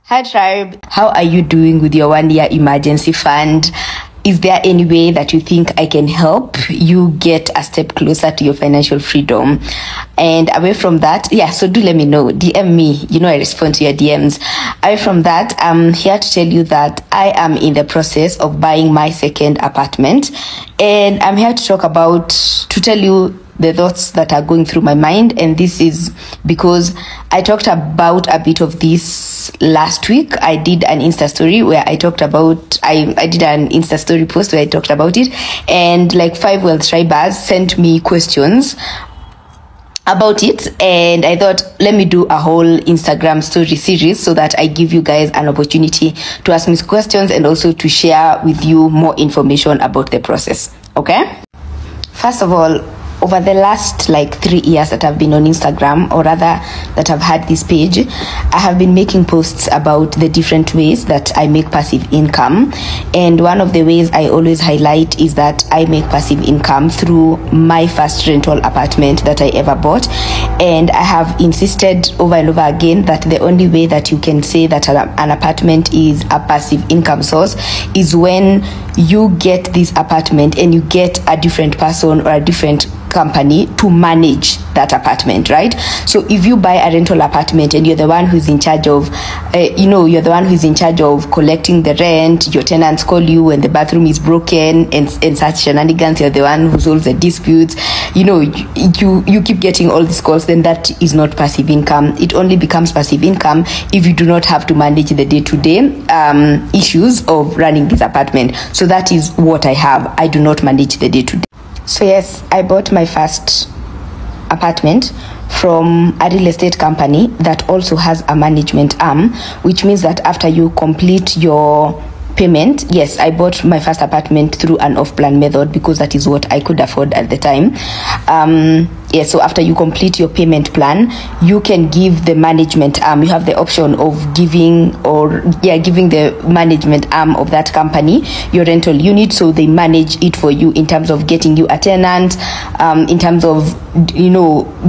Hi tribe, how are you doing with your 1 year emergency fund? Is there any way that you think I can help you get a step closer to your financial freedom? And away from that, so do let me know. DM me, I respond to your DMs. Away from that, I'm here to tell you that I am in the process of buying my second apartment. And I'm here to tell you the thoughts that are going through my mind. And this is because I talked about a bit of this last week. I did an Insta story where I talked about, I did an Insta story post where I talked about it. And like 5 wealth tribers sent me questions about it, and I thought, let me do a whole Instagram story series so that I give you guys an opportunity to ask me questions and also to share with you more information about the process. Okay, first of all, over the last 3 years that I've been on Instagram, or rather that I've had this page, I have been making posts about the different ways that I make passive income. And one of the ways I always highlight is that I make passive income through my first rental apartment that I ever bought. And I have insisted over and over again that the only way that you can say that an apartment is a passive income source is when you get this apartment and you get a different person or a different company to manage that apartment, right? So if you buy a rental apartment and you're the one who's in charge of collecting the rent, your tenants call you when the bathroom is broken and such shenanigans, you're the one who solves the disputes, you keep getting all these calls, then that is not passive income. It only becomes passive income if you do not have to manage the day-to-day issues of running this apartment. So that is what I have. I do not manage the day-to-day. So yes, I bought my first apartment from a real estate company that also has a management arm, which means that after you complete your payment, yes, I bought my first apartment through an off-plan method because that is what I could afford at the time. So after you complete your payment plan, you can give the management arm, you have the option of giving the management arm of that company your rental unit, so they manage it for you in terms of getting you a tenant, in terms of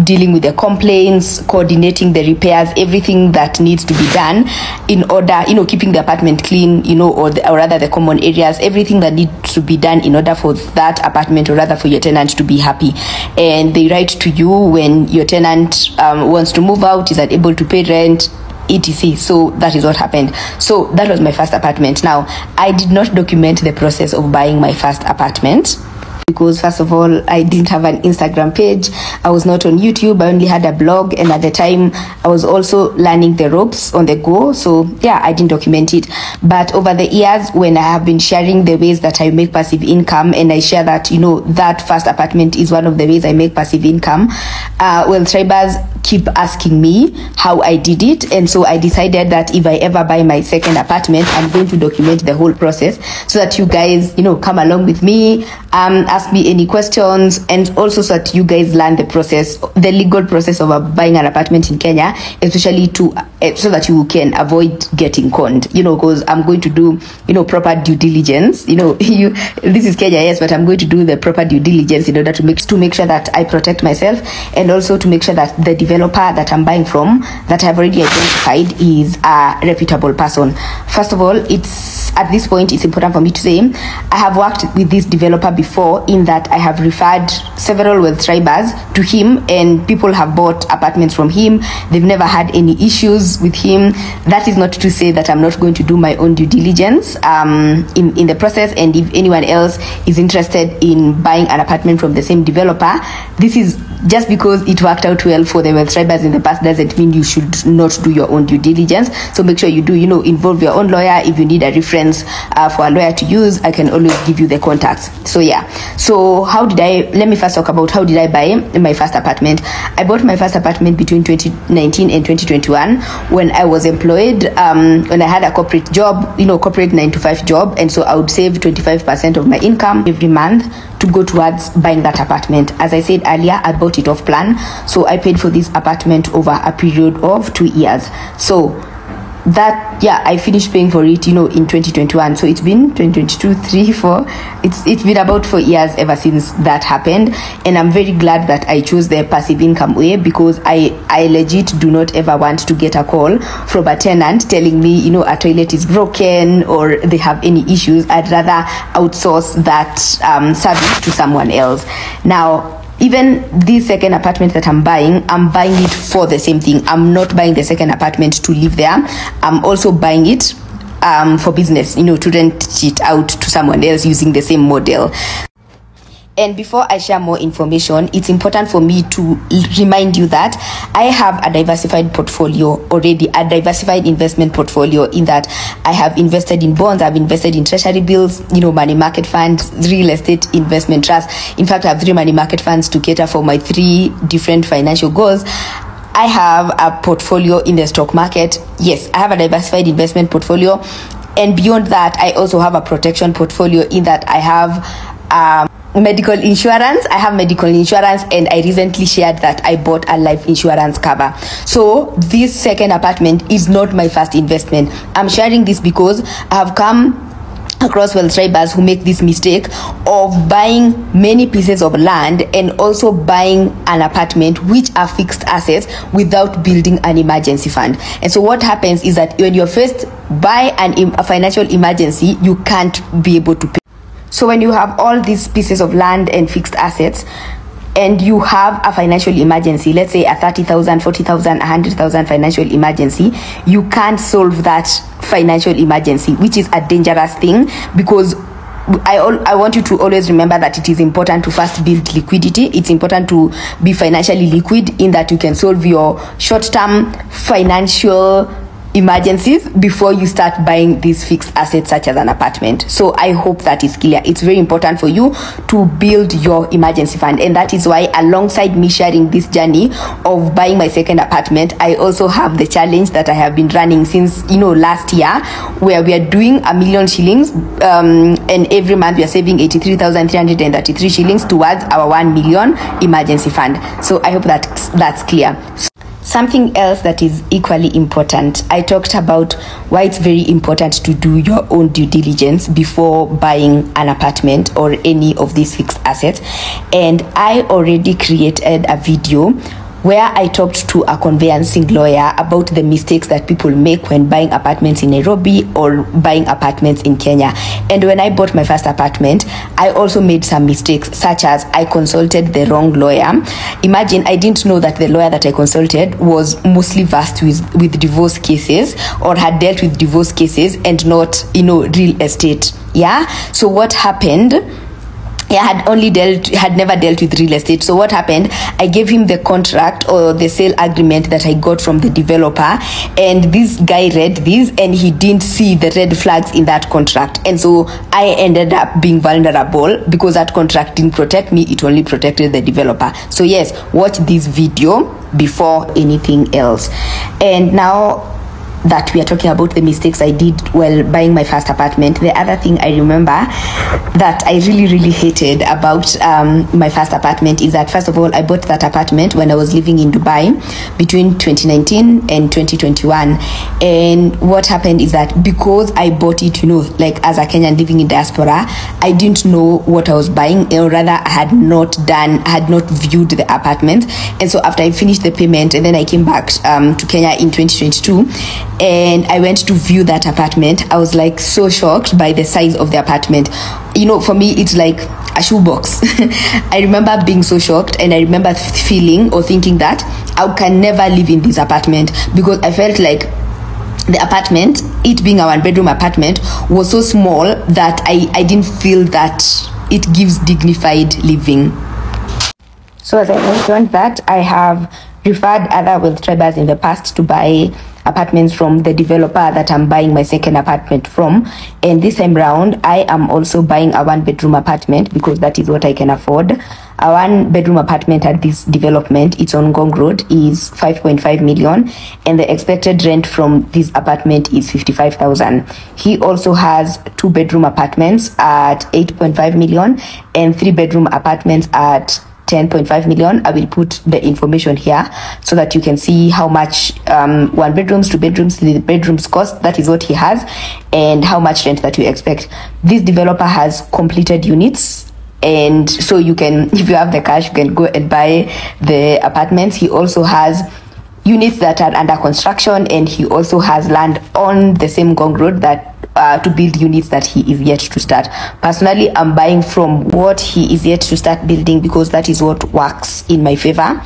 dealing with the complaints, coordinating the repairs, everything that needs to be done in order, keeping the apartment clean, or rather the common areas, everything that needs to be done in order for that apartment, or rather for your tenant to be happy. And they write to you when your tenant wants to move out, is unable to pay rent, etc. So that is what happened. So that was my first apartment. Now, I did not document the process of buying my first apartment because, first of all, I didn't have an Instagram page. I was not on YouTube. I only had a blog, and at the time I was also learning the ropes on the go. So I didn't document it. But over the years, when I have been sharing the ways that I make passive income, and I share that that first apartment is one of the ways I make passive income, tribers keep asking me how I did it. And so I decided that if I ever buy my second apartment, I'm going to document the whole process so that you guys come along with me, ask me any questions, and also so that you guys learn the legal process of buying an apartment in Kenya, especially so that you can avoid getting conned, because I'm going to do proper due diligence. This is Kenya, yes, but I'm going to do the proper due diligence in order to make sure that I protect myself, and also to make sure that the developer that I'm buying from, that I've already identified, is a reputable person. First of all, at this point it's important for me to say I have worked with this developer before, in that I have referred several wealth tribers to him, and people have bought apartments from him. They've never had any issues with him. That is not to say that I'm not going to do my own due diligence in the process. And if anyone else is interested in buying an apartment from the same developer, this is just because it worked out well for the wealth tribers in the past doesn't mean you should not do your own due diligence. So make sure you do, involve your own lawyer. If you need a reference for a lawyer to use, I can always give you the contacts. So let me first talk about how did I buy my first apartment. I bought my first apartment between 2019 and 2021 when I was employed, when I had a corporate job, corporate 9-to-5 job. And so I would save 25% of my income every month to go towards buying that apartment. As I said earlier, I bought it off plan, so I paid for this apartment over a period of 2 years. So that, yeah, I finished paying for it, in 2021. So it's been 2022, 3, 4. It's been about 4 years ever since that happened, and I'm very glad that I chose the passive income way, because I legit do not ever want to get a call from a tenant telling me, a toilet is broken or they have any issues. I'd rather outsource that service to someone else. Now, even this second apartment that I'm buying it for the same thing. I'm not buying the second apartment to live there. I'm also buying it for business, to rent it out to someone else using the same model. And before I share more information, it's important for me to remind you that I have a diversified portfolio already, a diversified investment portfolio, in that I have invested in bonds, I've invested in treasury bills, money market funds, real estate investment trusts. In fact, I have 3 money market funds to cater for my 3 different financial goals. I have a portfolio in the stock market. Yes, I have a diversified investment portfolio. And beyond that, I also have a protection portfolio, in that I have medical insurance. I have medical insurance, and I recently shared that I bought a life insurance cover. So this second apartment is not my first investment. I'm sharing this because I have come across wealth tribers who make this mistake of buying many pieces of land and also buying an apartment, which are fixed assets, without building an emergency fund. And so what happens is that when you first buy a financial emergency, you can't be able to pay. So when you have all these pieces of land and fixed assets, and you have a financial emergency, let's say a 30,000, 40,000, 100,000 financial emergency, you can't solve that financial emergency, which is a dangerous thing, because I want you to always remember that it is important to first build liquidity. It's important to be financially liquid, in that you can solve your short-term financial emergencies before you start buying these fixed assets such as an apartment. So I hope that is clear. It's very important for you to build your emergency fund, and that is why, alongside me sharing this journey of buying my second apartment, I also have the challenge that I have been running since last year, where we are doing 1 million shillings, and every month we are saving 83,333 shillings towards our 1 million emergency fund. So I hope that's clear. Something else that is equally important, I talked about why it's very important to do your own due diligence before buying an apartment or any of these fixed assets. And I already created a video where I talked to a conveyancing lawyer about the mistakes that people make when buying apartments in Nairobi or buying apartments in Kenya. And when I bought my first apartment, I also made some mistakes, such as I consulted the wrong lawyer. Imagine, I didn't know that the lawyer that I consulted was mostly versed with divorce cases, or had dealt with divorce cases and not, real estate. Yeah. So what happened? Had never dealt with real estate. So what happened? I gave him the contract or the sale agreement that I got from the developer, and this guy read this and he didn't see the red flags in that contract. And so I ended up being vulnerable, because that contract didn't protect me, it only protected the developer. So yes, watch this video before anything else. And now that we are talking about the mistakes I did while buying my first apartment, the other thing I remember that I really hated about my first apartment is that, first of all, I bought that apartment when I was living in Dubai between 2019 and 2021. And what happened is that, because I bought it, like as a Kenyan living in diaspora, I didn't know what I was buying, or rather I had not viewed the apartment. And so after I finished the payment, and then I came back to Kenya in 2022, and I went to view that apartment, I was like so shocked by the size of the apartment. For me, it's like a shoebox. I remember being so shocked, and I remember feeling or thinking that I can never live in this apartment, because I felt like the apartment, it being a 1-bedroom apartment, was so small that I didn't feel that it gives dignified living. So as I mentioned that, I have referred other wealth tribers in the past to buy apartments from the developer that I'm buying my second apartment from. And this time round, I am also buying a 1-bedroom apartment, because that is what I can afford. A 1-bedroom apartment at this development, it's on Gong Road, is 5.5 million, and the expected rent from this apartment is 55,000. He also has 2-bedroom apartments at 8.5 million and 3-bedroom apartments at 10.5 million. I will put the information here so that you can see how much 1 bedrooms, 2 bedrooms, 3 bedrooms cost. That is what he has, and how much rent that you expect. This developer has completed units, and so you can, if you have the cash, you can go and buy the apartments. He also has units that are under construction, and he also has land on the same Gong Road that to build units that he is yet to start. Personally, I'm buying from what he is yet to start building because that is what works in my favor.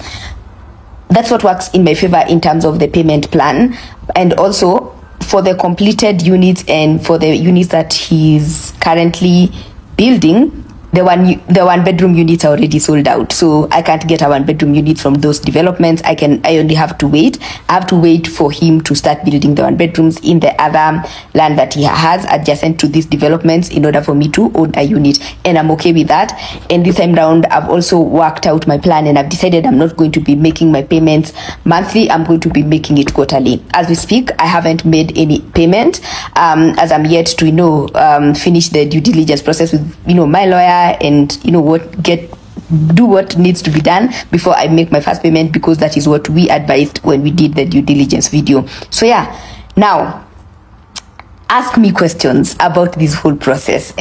That's what works in my favor in terms of the payment plan, and also for the completed units and for the units that he's currently building. The one bedroom units are already sold out, so I can't get a 1 bedroom unit from those developments. I only have to wait. I have to wait for him to start building the 1 bedrooms in the other land that he has adjacent to these developments in order for me to own a unit, and I'm okay with that. And this time round, I've also worked out my plan, and I've decided I'm not going to be making my payments monthly. I'm going to be making it quarterly. As we speak, I haven't made any payment as I'm yet to finish the due diligence process with my lawyer, and do what needs to be done before I make my first payment, because that is what we advised when we did the due diligence video. So yeah, now ask me questions about this whole process,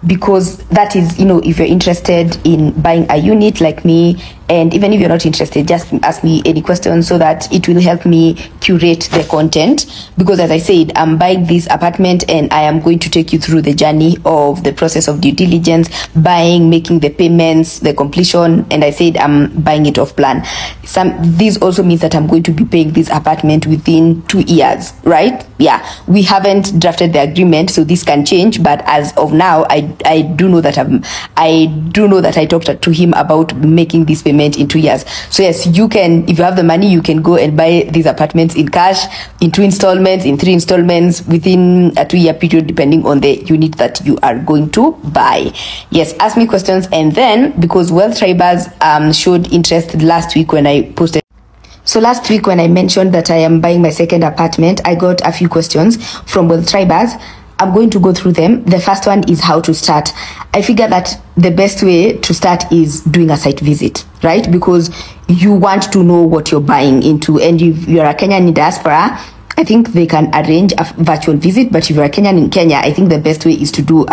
because that is, if you're interested in buying a unit like me, and even if you're not interested, just ask me any questions so that it will help me curate the content. Because as I said, I'm buying this apartment, and I am going to take you through the journey of the process of due diligence, buying, making the payments, the completion, and I said I'm buying it off plan. This also means that I'm going to be paying this apartment within 2 years, right? Yeah, we haven't drafted the agreement, so this can change, but as of now, I do know that I talked to him about making this payment in 2 years. So yes, you can, if you have the money, you can go and buy these apartments in cash, in 2 installments, in 3 installments, within a 2-year period, depending on the unit that you are going to buy. Yes, ask me questions. And then, because Wealth Tribers showed interest last week when I posted. So last week when I mentioned that I am buying my second apartment, I got a few questions from Wealth Tribers. I'm going to go through them. The first one is how to start. I figure that the best way to start is doing a site visit, right? Because you want to know what you're buying into. And if you're a Kenyan in diaspora, I think they can arrange a virtual visit, but if you're a Kenyan in Kenya, I think the best way is to do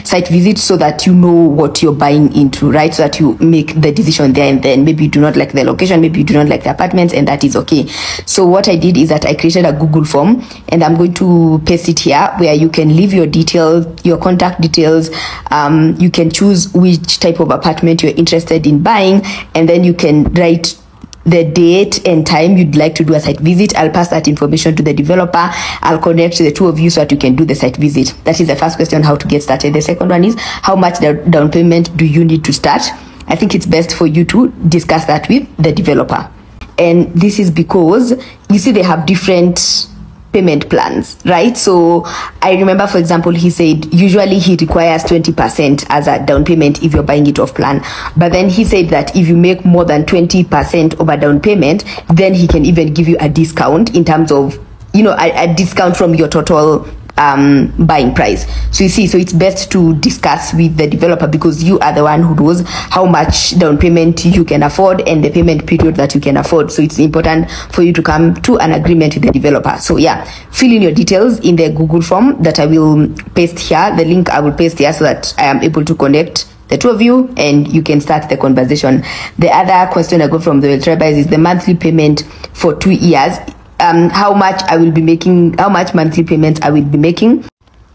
site visit so that you know what you're buying into, right? So that you make the decision there and then. Maybe you do not like the location, maybe you do not like the apartments, and that is okay. So what I did is that I created a Google form, and I'm going to paste it here, where you can leave your details, your contact details. You can choose which type of apartment you're interested in buying, and then you can write the date and time you'd like to do a site visit. I'll pass that information to the developer. I'll connect the two of you so that you can do the site visit. That is the first question, how to get started. The second one is, how much down payment do you need to start? I think it's best for you to discuss that with the developer. And this is because, you see, they have different payment plans, right? So I remember, for example, he said usually he requires 20% as a down payment if you're buying it off plan. But then he said that if you make more than 20% of a down payment, then he can even give you a discount in terms of, a discount from your total buying price. So you see, so it's best to discuss with the developer, because you are the one who knows how much down payment you can afford and the payment period that you can afford. So it's important for you to come to an agreement with the developer. So yeah, fill in your details in the Google form that I will paste here. The link I will paste here so that I am able to connect the two of you and you can start the conversation. The other question I got from the Tribers is the monthly payment for 2 years. How much I will be making, how much monthly payments I will be making.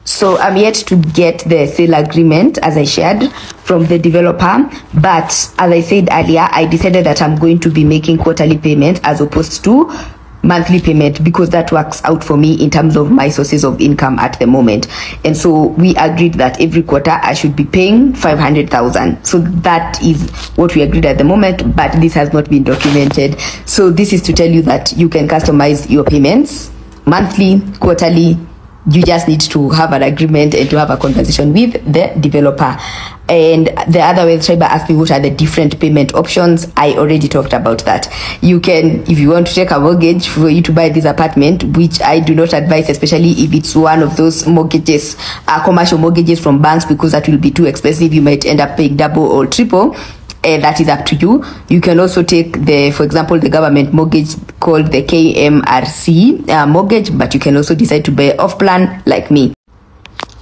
So I'm yet to get the sale agreement, as I shared, from the developer. But as I said earlier, I decided that I'm going to be making quarterly payments as opposed to monthly payment, because that works out for me in terms of my sources of income at the moment. And so we agreed that every quarter I should be paying 500,000. So that is what we agreed at the moment, but this has not been documented. So this is to tell you that you can customize your payments monthly, quarterly. You just need to have an agreement and to have a conversation with the developer. And the other way, Triber asked me what are the different payment options. I already talked about that. You can, if you want to take a mortgage for you to buy this apartment, which I do not advise, especially if it's one of those mortgages, commercial mortgages from banks, because that will be too expensive. You might end up paying double or triple. that is up to you. You can also take for example, the government mortgage called the KMRC mortgage, but you can also decide to buy off plan like me.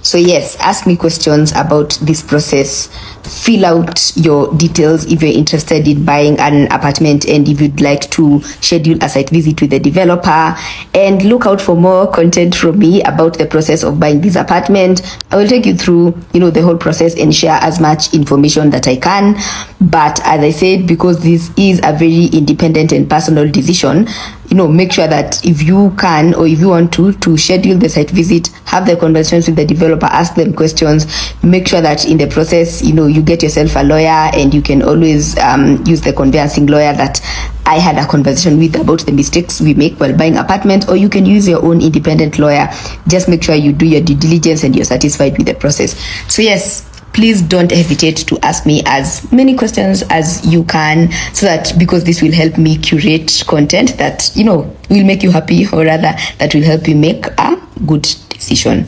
So yes, ask me questions about this process. Fill out your details if you're interested in buying an apartment and if you'd like to schedule a site visit with the developer. And look out for more content from me about the process of buying this apartment. I will take you through, the whole process and share as much information that I can. But as I said, because this is a very independent and personal decision, make sure that if you can or if you want to schedule the site visit, have the conversations with the developer, ask them questions, make sure that in the process, you get yourself a lawyer, and you can always use the conveyancing lawyer that I had a conversation with about the mistakes we make while buying apartment, or you can use your own independent lawyer. Just make sure you do your due diligence and you're satisfied with the process. So yes, please don't hesitate to ask me as many questions as you can, so that, because this will help me curate content that will make you happy, or rather that will help you make a good decision.